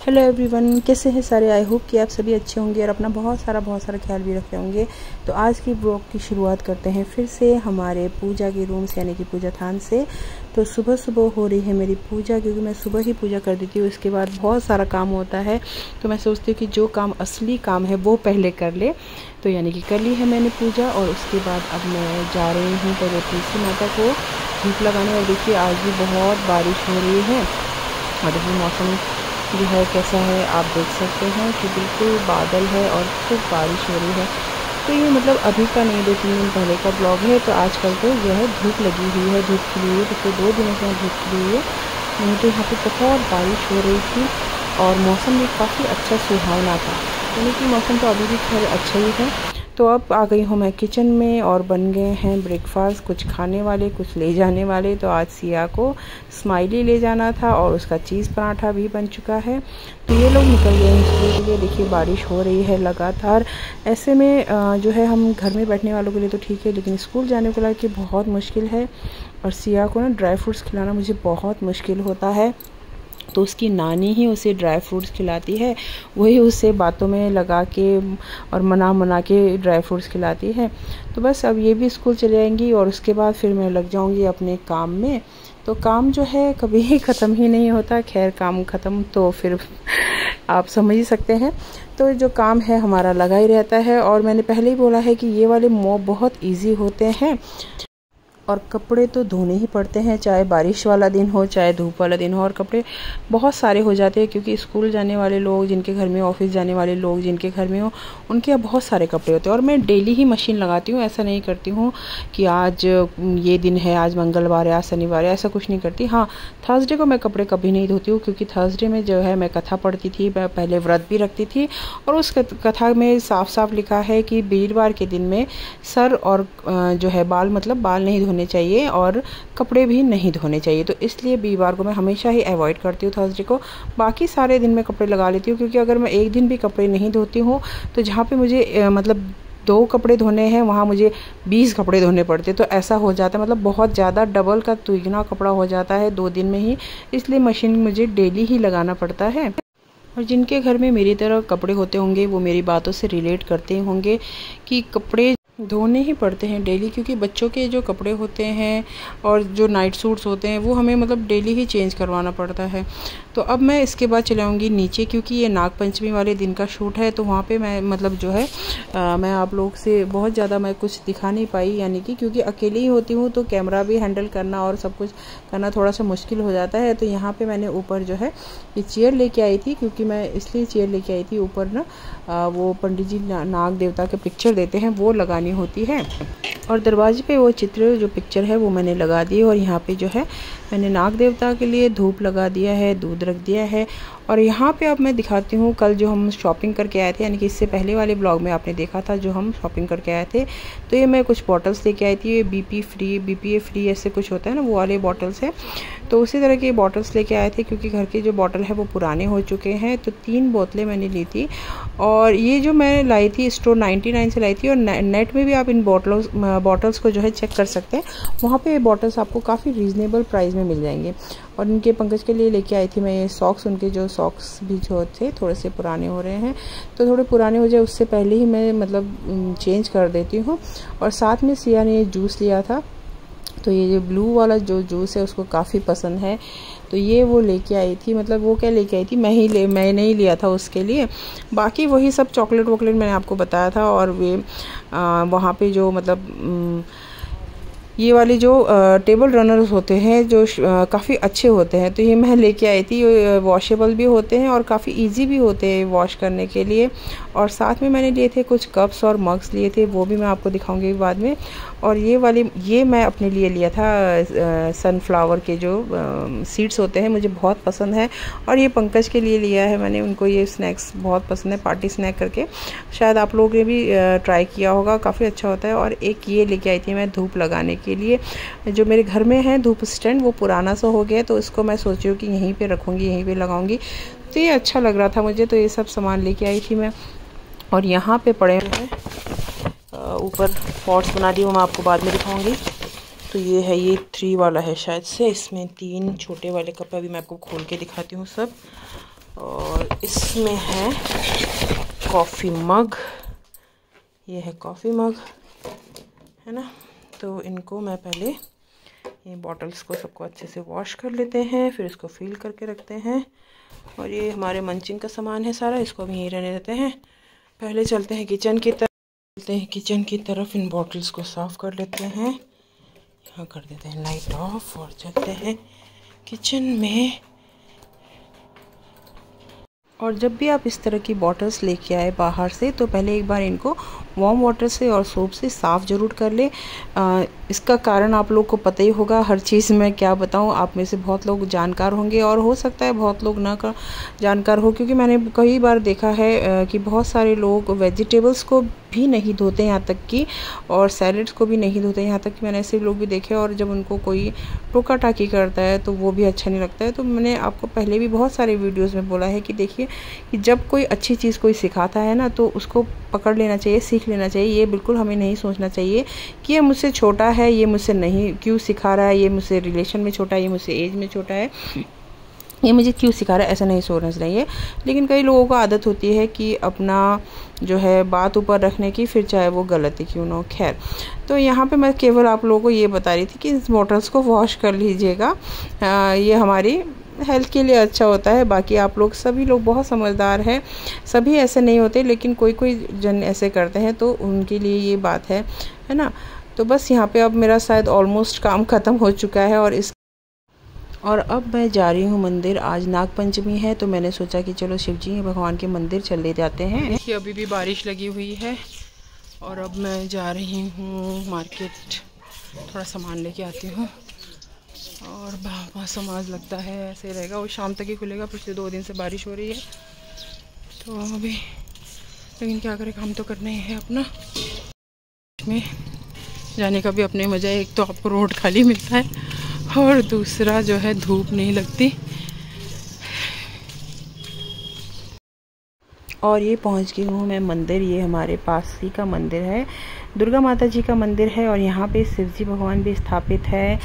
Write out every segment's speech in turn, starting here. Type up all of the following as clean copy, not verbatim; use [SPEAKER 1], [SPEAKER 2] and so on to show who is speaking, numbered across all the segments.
[SPEAKER 1] Hello everyone, कैसे हैं सारे। आई होप कि आप सभी अच्छे होंगे और अपना बहुत सारा ख्याल भी रखे होंगे। तो आज की ब्लॉग की शुरुआत करते हैं फिर से हमारे पूजा के रूम से, यानी कि पूजा थान से। तो सुबह सुबह हो रही है मेरी पूजा, क्योंकि मैं सुबह ही पूजा कर देती हूँ। इसके बाद बहुत सारा काम होता है, तो मैं सोचती हूँ कि जो काम असली काम है वो पहले कर ले। तो यानी कि कर ली है मैंने पूजा, और उसके बाद अब मैं जा रही हूँ पहले तुलसी माता को धूप लगाने। और देखिए आज भी बहुत बारिश हो रही है, और देखिए मौसम जो है कैसा है आप देख सकते हैं कि बिल्कुल बादल है और खूब बारिश हो रही है। तो ये मतलब अभी का नहीं, 2-3 दिन पहले का ब्लॉग है। तो आजकल तो जो है धूप लगी हुई है, धूप खिली हुई है। पिछले 2 दिनों से धूप खिली हुई है। नहीं तो यहाँ पे बहुत बारिश हो रही थी और मौसम भी काफ़ी अच्छा सुहावना था। यानी कि मौसम तो अभी भी खैर अच्छा ही है। तो अब आ गई हूँ मैं किचन में, और बन गए हैं ब्रेकफास्ट, कुछ खाने वाले कुछ ले जाने वाले। तो आज सिया को स्माइली ले जाना था और उसका चीज़ पराठा भी बन चुका है। तो ये लोग निकल गए हैं स्कूल के लिए। देखिए बारिश हो रही है लगातार। ऐसे में जो है हम घर में बैठने वालों के लिए तो ठीक है, लेकिन स्कूल जाने के लिए बहुत मुश्किल है। और सिया को ना ड्राई फ्रूट्स खिलाना मुझे बहुत मुश्किल होता है। तो उसकी नानी ही उसे ड्राई फ्रूट्स खिलाती है, वही उसे बातों में लगा के और मना के ड्राई फ्रूट्स खिलाती है। तो बस अब ये भी स्कूल चले जाएंगी और उसके बाद फिर मैं लग जाऊंगी अपने काम में। तो काम जो है कभी ख़त्म ही नहीं होता। खैर काम ख़त्म तो फिर आप समझ ही सकते हैं। तो जो काम है हमारा लगा ही रहता है। और मैंने पहले ही बोला है कि ये वाले मॉप बहुत ईजी होते हैं, और कपड़े तो धोने ही पड़ते हैं, चाहे बारिश वाला दिन हो चाहे धूप वाला दिन हो। और कपड़े बहुत सारे हो जाते हैं, क्योंकि स्कूल जाने वाले लोग जिनके घर में, ऑफिस जाने वाले लोग जिनके घर में हो, उनके यहाँ बहुत सारे कपड़े होते हैं। और मैं डेली ही मशीन लगाती हूँ, ऐसा नहीं करती हूँ कि आज ये दिन है, आज मंगलवार है, आज शनिवार है, ऐसा कुछ नहीं करती। हाँ, थर्सडे को मैं कपड़े कभी नहीं धोती हूँ, क्योंकि थर्सडे में जो है मैं कथा पढ़ती थी, मैं पहले व्रत भी रखती थी। और उस कथा में साफ साफ लिखा है कि वीरवार के दिन में सर और जो है बाल, मतलब बाल नहीं धोने चाहिए और कपड़े भी नहीं धोने चाहिए। तो इसलिए वीरवार को मैं हमेशा ही अवॉइड करती हूँ थर्सडे को। बाकी सारे दिन मैं कपड़े लगा लेती हूँ, क्योंकि अगर मैं एक दिन भी कपड़े नहीं धोती हूँ तो जहाँ पे मुझे मतलब 2 कपड़े धोने हैं वहाँ मुझे 20 कपड़े धोने पड़ते। तो ऐसा हो जाता है, मतलब बहुत ज़्यादा डबल का दुगना कपड़ा हो जाता है 2 दिन में ही। इसलिए मशीन मुझे डेली ही लगाना पड़ता है। और जिनके घर में मेरी तरह कपड़े होते होंगे वो मेरी बातों से रिलेट करते होंगे कि कपड़े धोने ही पड़ते हैं डेली, क्योंकि बच्चों के जो कपड़े होते हैं और जो नाइट सूट्स होते हैं वो हमें मतलब डेली ही चेंज करवाना पड़ता है। तो अब मैं इसके बाद चलाऊँगी नीचे, क्योंकि ये नाग पंचमी वाले दिन का शूट है। तो वहाँ पे मैं मतलब जो है मैं आप लोग से बहुत ज़्यादा मैं कुछ दिखा नहीं पाई, यानी कि क्योंकि अकेली ही होती हूँ तो कैमरा भी हैंडल करना और सब कुछ करना थोड़ा सा मुश्किल हो जाता है। तो यहाँ पर मैंने ऊपर जो है ये चेयर लेके आई थी, क्योंकि मैं इसलिए चेयर लेके आई थी, ऊपर ना वो पंडित जी नाग देवता के पिक्चर देते हैं वो लगानी होती है। और दरवाजे पे वो चित्र जो पिक्चर है वो मैंने लगा दी। और यहाँ पे जो है मैंने नाग देवता के लिए धूप लगा दिया है, दूध रख दिया है। और यहाँ पे अब मैं दिखाती हूँ कल जो हम शॉपिंग करके आए थे, यानी कि इससे पहले वाले ब्लॉग में आपने देखा था जो हम शॉपिंग करके आए थे। तो ये मैं कुछ बॉटल्स लेके आई थी, बीपी फ्री, बीपीए फ्री ऐसे कुछ होता है ना, वो वाले बॉटल्स हैं। तो उसी तरह के बॉटल्स लेके आए थे, क्योंकि घर के जो बॉटल है वो पुराने हो चुके हैं। तो 3 बोतलें मैंने ली थी। और ये जो मैं लाई थी स्टोर 99 से लाई थी। और नेट में भी आप इन बॉटल्स को जो है चेक कर सकते हैं, वहाँ पे बॉटल्स आपको काफ़ी रीज़नेबल प्राइस में मिल जाएंगे। और इनके पंकज के लिए लेके आई थी मैं ये सॉक्स। उनके जो सॉक्स भी जो थे थोड़े से पुराने हो रहे हैं, तो थोड़े पुराने हो जाए उससे पहले ही मैं मतलब चेंज कर देती हूँ। और साथ में सिया ने ये जूस लिया था, तो ये जो ब्लू वाला जो जूस है उसको काफ़ी पसंद है। तो ये वो लेके आई थी, मतलब वो क्या लेके आई थी, मैंने ही लिया था उसके लिए। बाकी वही सब चॉकलेट वॉकलेट मैंने आपको बताया था। और वे वहाँ पे जो मतलब ये वाले जो टेबल रनर्स होते हैं जो काफ़ी अच्छे होते हैं, तो ये मैं लेके आई थी। वॉशेबल भी होते हैं और काफ़ी इजी भी होते हैं वॉश करने के लिए। और साथ में मैंने लिए थे कुछ कप्स और मग्स लिए थे, वो भी मैं आपको दिखाऊंगी बाद में। और ये मैं अपने लिए लिया था सनफ्लावर के जो सीड्स होते हैं, मुझे बहुत पसंद है। और ये पंकज के लिए लिया है मैंने, उनको ये स्नैक्स बहुत पसंद है, पार्टी स्नैक करके। शायद आप लोगों ने भी ट्राई किया होगा, काफ़ी अच्छा होता है। और एक ये लेके आई थी मैं धूप लगाने के लिए। जो मेरे घर में है धूप स्टैंड वो पुराना सा हो गया, तो इसको मैं सोची हूँ कि यहीं पे रखूँगी, यहीं पे लगाऊंगी। तो ये अच्छा लग रहा था मुझे, तो ये सब सामान लेके आई थी मैं। और यहाँ पे पड़े हुए हैं ऊपर पॉट्स बना दी, वो मैं आपको बाद में दिखाऊंगी। तो ये है, ये 3 वाला है शायद से, इसमें 3 छोटे वाले कप है। अभी मैं आपको खोल के दिखाती हूँ सब। और और इसमें है कॉफ़ी मग, ये है कॉफ़ी मग, है ना। तो इनको मैं पहले ये बॉटल्स को सबको अच्छे से वॉश कर लेते हैं, फिर इसको फिल करके रखते हैं। और ये हमारे मंचिंग का सामान है सारा, इसको भी यहीं रहने देते हैं। पहले चलते हैं किचन की तरफ, इन बॉटल्स को साफ़ कर लेते हैं। यहाँ कर देते हैं लाइट ऑफ और चलते हैं किचन में। और जब भी आप इस तरह की बॉटल्स लेके आए बाहर से, तो पहले एक बार इनको वार्म वाटर से और सोप से साफ़ ज़रूर कर ले। इसका कारण आप लोग को पता ही होगा, हर चीज़ में क्या बताऊं, आप में से बहुत लोग जानकार होंगे और हो सकता है बहुत लोग ना जानकार हो, क्योंकि मैंने कई बार देखा है कि बहुत सारे लोग वेजिटेबल्स को भी नहीं धोते, यहाँ तक कि और सैलड्स को भी नहीं धोते, यहाँ तक कि मैंने ऐसे लोग भी देखे। और जब उनको कोई टोका टाकी करता है तो वो भी अच्छा नहीं लगता है। तो मैंने आपको पहले भी बहुत सारे वीडियोस में बोला है कि देखिए कि जब कोई अच्छी चीज़ कोई सिखाता है ना, तो उसको पकड़ लेना चाहिए, सीख लेना चाहिए। ये बिल्कुल हमें नहीं सोचना चाहिए कि ये मुझसे छोटा है, ये मुझसे नहीं क्यों सिखा रहा है, ये मुझसे रिलेशन में छोटा है, ये मुझसे एज में छोटा है, ये मुझे क्यों सिखा रहा है, ऐसा नहीं सोचना चाहिए। लेकिन कई लोगों को आदत होती है कि अपना जो है बात ऊपर रखने की, फिर चाहे वो गलती क्यों ना हो। खैर, तो यहाँ पे मैं केवल आप लोगों को ये बता रही थी कि इस बॉटल्स को वॉश कर लीजिएगा, ये हमारी हेल्थ के लिए अच्छा होता है। बाकी आप लोग सभी लोग बहुत समझदार हैं, सभी ऐसे नहीं होते, लेकिन कोई कोई जन ऐसे करते हैं, तो उनके लिए ये बात है ना। तो बस यहाँ पे अब मेरा शायद ऑलमोस्ट काम ख़त्म हो चुका है और अब मैं जा रही हूँ मंदिर। आज नाग पंचमी है, तो मैंने सोचा कि चलो शिव जी भगवान के मंदिर चले जाते हैं। देखिए अभी भी बारिश लगी हुई है और अब मैं जा रही हूँ मार्केट, थोड़ा सामान लेके आती हूँ। और मौसम आज लगता है ऐसे रहेगा, वो शाम तक ही खुलेगा, पिछले 2 दिन से बारिश हो रही है। तो अभी लेकिन क्या करें, काम तो करना ही है अपना। में जाने का भी अपने मज़ा है, एक तो आपको रोड खाली मिलता है और दूसरा जो है धूप नहीं लगती। और ये पहुंच गई हूँ मैं मंदिर, ये हमारे पास ही का मंदिर है, दुर्गा माता जी का मंदिर है और यहाँ पे शिव जी भगवान भी स्थापित है।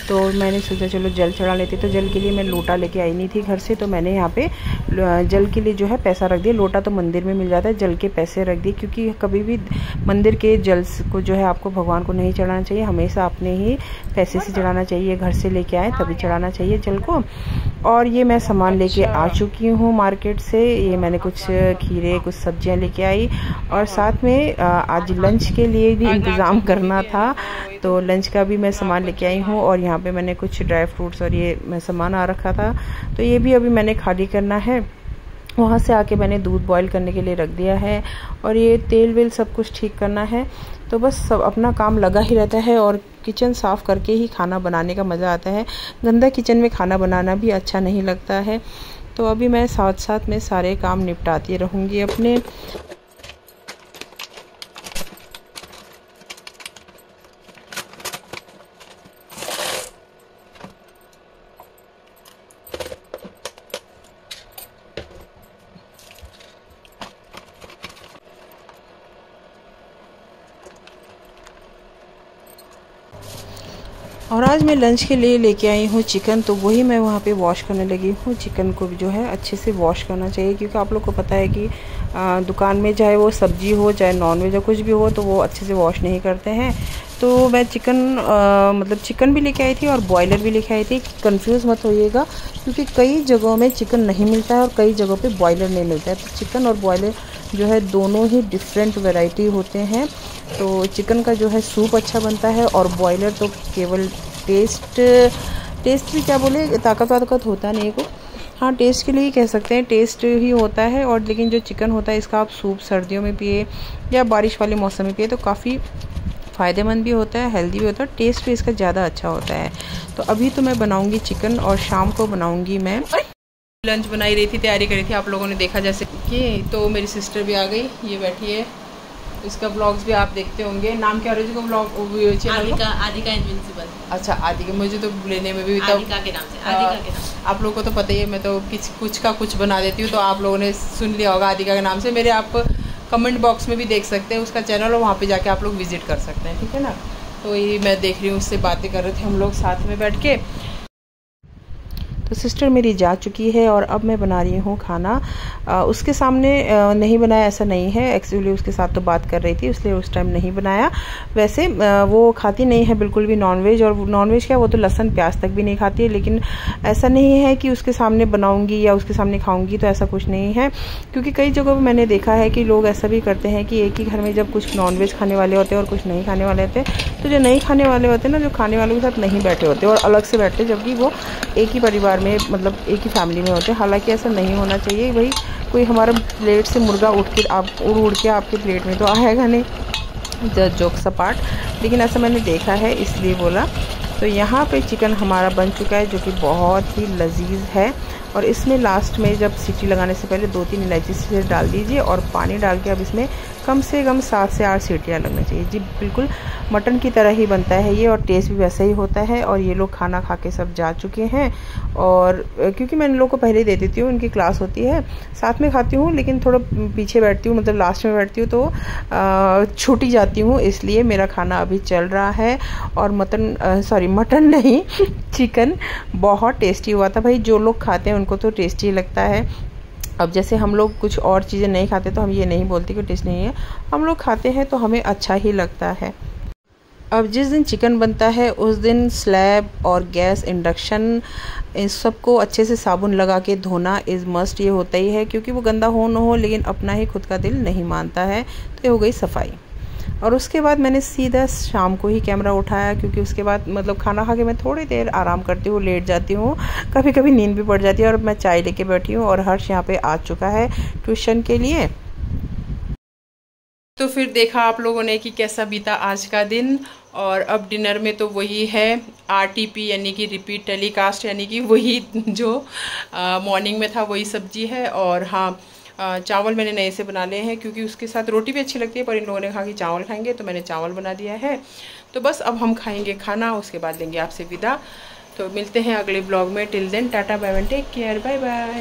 [SPEAKER 1] तो मैंने सोचा चलो जल चढ़ा लेते। तो जल के लिए मैं लोटा लेके आई नहीं थी घर से, तो मैंने यहाँ पे जल के लिए जो है पैसा रख दिया। लोटा तो मंदिर में मिल जाता है, जल के पैसे रख दिए, क्योंकि कभी भी मंदिर के जल को जो है आपको भगवान को नहीं चढ़ाना चाहिए, हमेशा अपने ही पैसे से चढ़ाना चाहिए, घर से लेके आए तभी चढ़ाना चाहिए जल को। और ये मैं सामान लेके आ चुकी हूँ मार्केट से, ये मैंने कुछ खीरे कुछ सब्जियाँ लेके आई और साथ में आज लंच के लिए भी इंतज़ाम करना था, तो लंच का भी मैं सामान लेके आई हूँ। और यहाँ पे मैंने कुछ ड्राई फ्रूट्स और ये मैं सामान आ रखा था, तो ये भी अभी मैंने खाली करना है। वहाँ से आके मैंने दूध बॉईल करने के लिए रख दिया है और ये तेल वेल सब कुछ ठीक करना है। तो बस सब अपना काम लगा ही रहता है और किचन साफ़ करके ही खाना बनाने का मज़ा आता है। गंदा किचन में खाना बनाना भी अच्छा नहीं लगता है। तो अभी मैं साथ साथ में सारे काम निपटाती रहूँगी अपने। और आज मैं लंच के लिए लेके आई हूँ चिकन, तो वही मैं वहाँ पे वॉश करने लगी हूँ। चिकन को जो है अच्छे से वॉश करना चाहिए, क्योंकि आप लोग को पता है कि दुकान में चाहे वो सब्जी हो चाहे नॉनवेज या कुछ भी हो, तो वो अच्छे से वॉश नहीं करते हैं। तो मैं चिकन भी लेके आई थी और बॉयलर भी लेके आई थी। कंफ्यूज मत होइएगा, क्योंकि कई जगहों में चिकन नहीं मिलता है और कई जगहों पे बॉयलर नहीं मिलता है। तो चिकन और बॉयलर जो है दोनों ही डिफरेंट वैरायटी होते हैं। तो चिकन का जो है सूप अच्छा बनता है और बॉयलर तो केवल टेस्ट भी क्या बोले, ताकत होता नहीं है को, हाँ टेस्ट के लिए ही कह सकते हैं, टेस्ट ही होता है। और लेकिन जो चिकन होता है इसका आप सूप सर्दियों में पिए या बारिश वाले मौसम में पिए तो काफ़ी फ़ायदेमंद भी होता है, हेल्दी भी होता है, टेस्ट भी इसका ज़्यादा अच्छा होता है। तो अभी तो मैं बनाऊंगी चिकन और शाम को बनाऊंगी मैं लंच बनाई रही थी, तैयारी करी थी, आप लोगों ने देखा जैसे कि। तो मेरी सिस्टर भी आ गई, ये बैठी है, इसका ब्लॉग्स भी आप देखते होंगे। नाम क्या है इसका ब्लॉग चैनल? आदिका इनविंसिबल। अच्छा आदिका, मुझे तो लेने में भी आदिका के नाम से। आप लोगों को तो पता ही है, मैं तो कुछ का कुछ बना देती हूँ, तो आप लोगों ने सुन लिया होगा आदिका के नाम से। मेरे आप कमेंट बॉक्स में भी देख सकते हैं उसका चैनल, और वहाँ पे जाके आप लोग विजिट कर सकते हैं, ठीक है ना। तो ये मैं देख रही हूँ, उससे बातें कर रहे थे हम लोग साथ में बैठ के। तो सिस्टर मेरी जा चुकी है और अब मैं बना रही हूँ खाना। उसके सामने नहीं बनाया ऐसा नहीं है, एक्चुअली उसके साथ तो बात कर रही थी इसलिए उस टाइम नहीं बनाया। वैसे वो खाती नहीं है बिल्कुल भी नॉनवेज, और नॉनवेज क्या वो तो लहसुन प्याज तक भी नहीं खाती है। लेकिन ऐसा नहीं है कि उसके सामने बनाऊंगी या उसके सामने खाऊंगी, तो ऐसा कुछ नहीं है। क्योंकि कई जगहों पर मैंने देखा है कि लोग ऐसा भी करते हैं कि एक ही घर में जब कुछ नॉनवेज खाने वाले होते हैं और कुछ नहीं खाने वाले होते हैं, तो जो नहीं खाने वाले होते हैं ना, जो खाने वालों के साथ नहीं बैठे होते और अलग से बैठते, जबकि वो एक ही परिवार में मतलब एक ही फैमिली में होते हैं। हालांकि ऐसा नहीं होना चाहिए। भाई कोई हमारा प्लेट से मुर्गा उड़ के आपके प्लेट में तो आएगा नहीं, जोक सपाट, लेकिन ऐसा मैंने देखा है इसलिए बोला। तो यहाँ पे चिकन हमारा बन चुका है जो कि बहुत ही लजीज है। और इसमें लास्ट में जब सीटी लगाने से पहले 2-3 इलायची से डाल दीजिए और पानी डाल के अब इसमें कम से कम 7 से 8 सीटियाँ लगनी चाहिए जी। बिल्कुल मटन की तरह ही बनता है ये, और टेस्ट भी वैसा ही होता है। और ये लोग खाना खा के सब जा चुके हैं, और क्योंकि मैं इन लोगों को पहले ही दे देती हूँ, उनकी क्लास होती है, साथ में खाती हूँ लेकिन थोड़ा पीछे बैठती हूँ, मतलब लास्ट में बैठती हूँ तो छूटी जाती हूँ, इसलिए मेरा खाना अभी चल रहा है। और मटन नहीं चिकन बहुत टेस्टी हुआ था भाई। जो लोग खाते हैं उनको तो टेस्टी लगता है। अब जैसे हम लोग कुछ और चीज़ें नहीं खाते तो हम ये नहीं बोलते कि टेस्ट नहीं है, हम लोग खाते हैं तो हमें अच्छा ही लगता है। अब जिस दिन चिकन बनता है उस दिन स्लैब और गैस इंडक्शन इस सबको अच्छे से साबुन लगा के धोना इज़ मस्ट, ये होता ही है। क्योंकि वो गंदा हो न हो लेकिन अपना ही खुद का दिल नहीं मानता है। तो ये हो गई सफाई। और उसके बाद मैंने सीधा शाम को ही कैमरा उठाया, क्योंकि उसके बाद मतलब खाना खा के मैं थोड़ी देर आराम करती हूँ, लेट जाती हूँ, कभी कभी नींद भी पड़ जाती है। और मैं चाय लेके बैठी हूँ और हर्ष यहाँ पे आ चुका है ट्यूशन के लिए। तो फिर देखा आप लोगों ने कि कैसा बीता आज का दिन। और अब डिनर में तो वही है RTP यानी कि रिपीट टेलीकास्ट, यानी कि वही जो मॉर्निंग में था वही सब्जी है। और हाँ, चावल मैंने नए से बना लिए हैं, क्योंकि उसके साथ रोटी भी अच्छी लगती है, पर इन लोगों ने कहा कि चावल खाएंगे तो मैंने चावल बना दिया है। तो बस अब हम खाएंगे खाना, उसके बाद लेंगे आपसे विदा। तो मिलते हैं अगले ब्लॉग में। Till then tata bye bye, take care, bye bye.